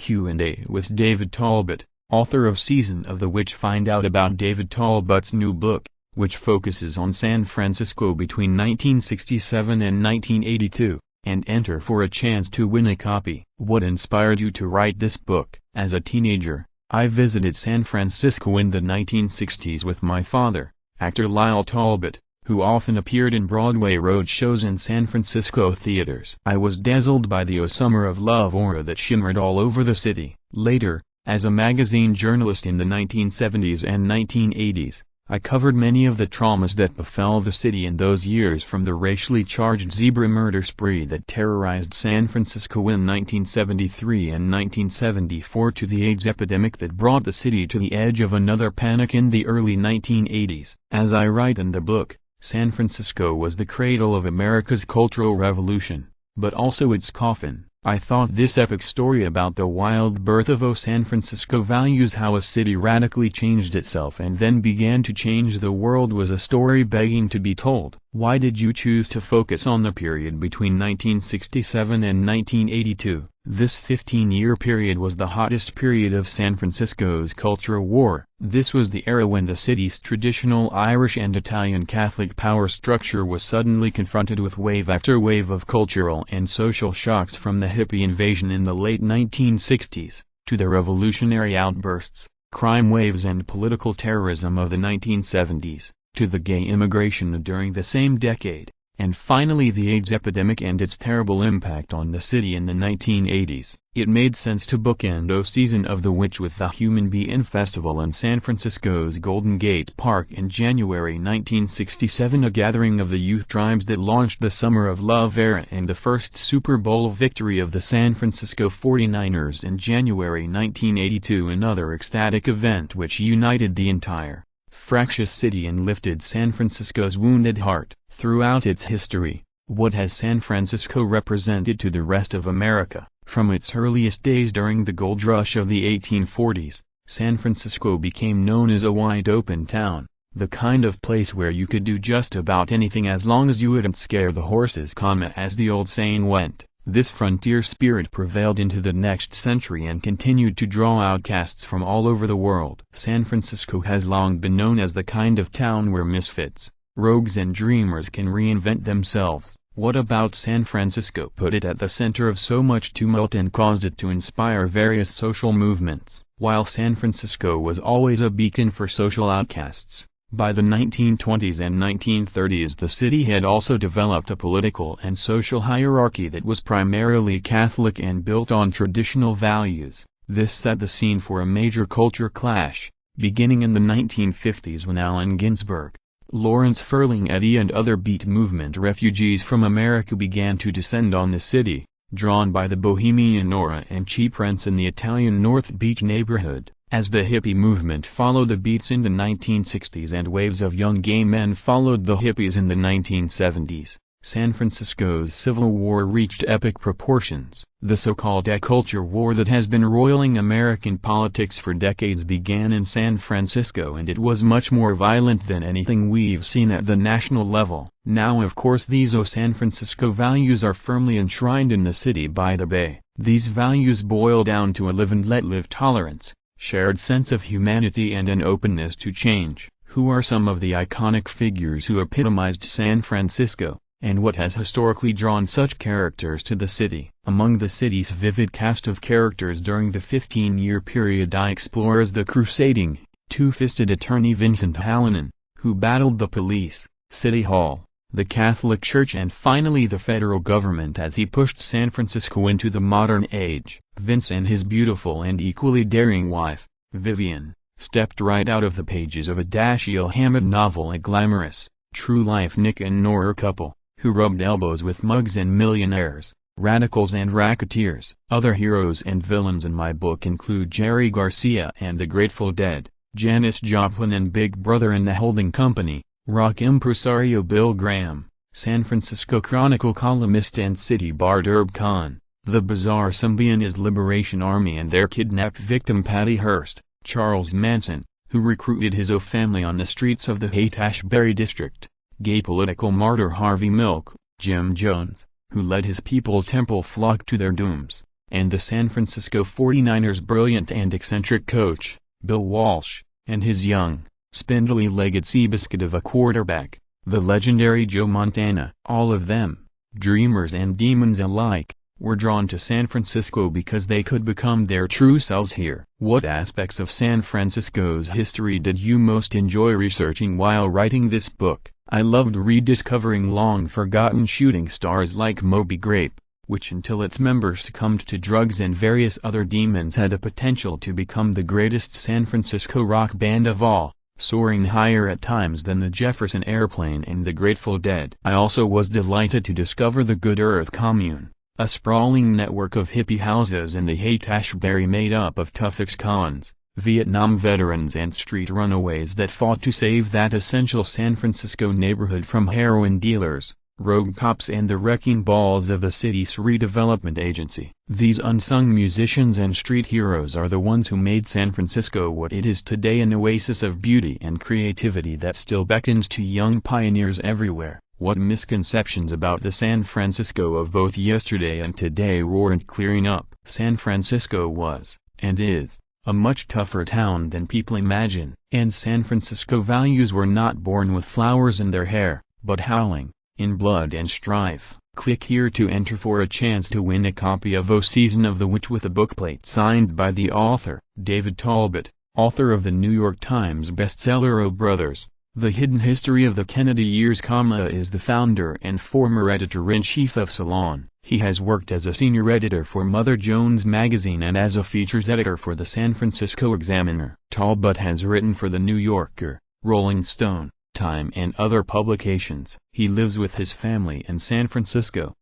Q&A with David Talbot, author of Season of the Witch. Find out about David Talbot's new book, which focuses on San Francisco between 1967 and 1982, and enter for a chance to win a copy. What inspired you to write this book? As a teenager, I visited San Francisco in the 1960s with my father, actor Lyle Talbot, who often appeared in Broadway road shows and San Francisco theaters. I was dazzled by the "O Summer of Love" aura that shimmered all over the city. Later, as a magazine journalist in the 1970s and 1980s, I covered many of the traumas that befell the city in those years, from the racially charged zebra murder spree that terrorized San Francisco in 1973 and 1974 to the AIDS epidemic that brought the city to the edge of another panic in the early 1980s. As I write in the book, San Francisco was the cradle of America's cultural revolution, but also its coffin. I thought this epic story about the wild birth of San Francisco values how a city radically changed itself and then began to change the world was a story begging to be told. Why did you choose to focus on the period between 1967 and 1982? This 15-year period was the hottest period of San Francisco's cultural war. This was the era when the city's traditional Irish and Italian Catholic power structure was suddenly confronted with wave after wave of cultural and social shocks, from the hippie invasion in the late 1960s, to the revolutionary outbursts, crime waves and political terrorism of the 1970s, to the gay immigration during the same decade, and finally the AIDS epidemic and its terrible impact on the city in the 1980s. It made sense to bookend O Season of the Witch with the Human Be-In Festival in San Francisco's Golden Gate Park in January 1967, a gathering of the youth tribes that launched the Summer of Love era and the first Super Bowl victory of the San Francisco 49ers in January 1982, another ecstatic event which united the entire fractious city and lifted San Francisco's wounded heart. Throughout its history, what has San Francisco represented to the rest of America? From its earliest days during the gold rush of the 1840s, San Francisco became known as a wide-open town, the kind of place where you could do just about anything as long as you wouldn't scare the horses, as the old saying went. This frontier spirit prevailed into the next century and continued to draw outcasts from all over the world. San Francisco has long been known as the kind of town where misfits, rogues and dreamers can reinvent themselves. What about San Francisco put it at the center of so much tumult and caused it to inspire various social movements? While San Francisco was always a beacon for social outcasts, by the 1920s and 1930s the city had also developed a political and social hierarchy that was primarily Catholic and built on traditional values. This set the scene for a major culture clash, beginning in the 1950s when Allen Ginsberg, Lawrence Ferlinghetti and other Beat movement refugees from America began to descend on the city, drawn by the bohemian aura and cheap rents in the Italian North Beach neighborhood. As the hippie movement followed the Beats in the 1960s and waves of young gay men followed the hippies in the 1970s, San Francisco's Civil War reached epic proportions. The so-called culture war that has been roiling American politics for decades began in San Francisco, and it was much more violent than anything we've seen at the national level. Now of course these San Francisco values are firmly enshrined in the city by the Bay. These values boil down to a live and let live tolerance, shared sense of humanity and an openness to change. Who are some of the iconic figures who epitomized San Francisco, and what has historically drawn such characters to the city? Among the city's vivid cast of characters during the 15-year period I explore is the crusading, two-fisted attorney Vincent Hallinan, who battled the police, City Hall, the Catholic Church and finally the federal government as he pushed San Francisco into the modern age. Vince and his beautiful and equally daring wife, Vivian, stepped right out of the pages of a Dashiell Hammett novel, a glamorous, true-life Nick and Nora couple, who rubbed elbows with mugs and millionaires, radicals and racketeers. Other heroes and villains in my book include Jerry Garcia and the Grateful Dead, Janis Joplin and Big Brother and the Holding Company, rock impresario Bill Graham, San Francisco Chronicle columnist and city bard Herb Khan, the bizarre Symbionese Liberation Army and their kidnapped victim Patty Hearst, Charles Manson, who recruited his family on the streets of the Haight-Ashbury district, gay political martyr Harvey Milk, Jim Jones, who led his people temple flock to their dooms, and the San Francisco 49ers' brilliant and eccentric coach, Bill Walsh, and his young, spindly-legged seabiscuit of a quarterback, the legendary Joe Montana. All of them, dreamers and demons alike, were drawn to San Francisco because they could become their true selves here. What aspects of San Francisco's history did you most enjoy researching while writing this book? I loved rediscovering long-forgotten shooting stars like Moby Grape, which until its members succumbed to drugs and various other demons had the potential to become the greatest San Francisco rock band of all, soaring higher at times than the Jefferson Airplane and the Grateful Dead. I also was delighted to discover the Good Earth Commune, a sprawling network of hippie houses in the Haight-Ashbury made up of tough ex-cons, Vietnam veterans and street runaways that fought to save that essential San Francisco neighborhood from heroin dealers, rogue cops and the wrecking balls of the city's redevelopment agency. These unsung musicians and street heroes are the ones who made San Francisco what it is today, an oasis of beauty and creativity that still beckons to young pioneers everywhere. What misconceptions about the San Francisco of both yesterday and today weren't clearing up? San Francisco was, and is, a much tougher town than people imagine. And San Francisco values were not born with flowers in their hair, but howling, in blood and strife. Click here to enter for a chance to win a copy of O Season of the Witch with a bookplate signed by the author, David Talbot, author of the New York Times bestseller O Brothers, The Hidden History of the Kennedy Years, is the founder and former editor-in-chief of Salon. He has worked as a senior editor for Mother Jones magazine and as a features editor for the San Francisco Examiner. Talbot has written for The New Yorker, Rolling Stone, Time and other publications. He lives with his family in San Francisco,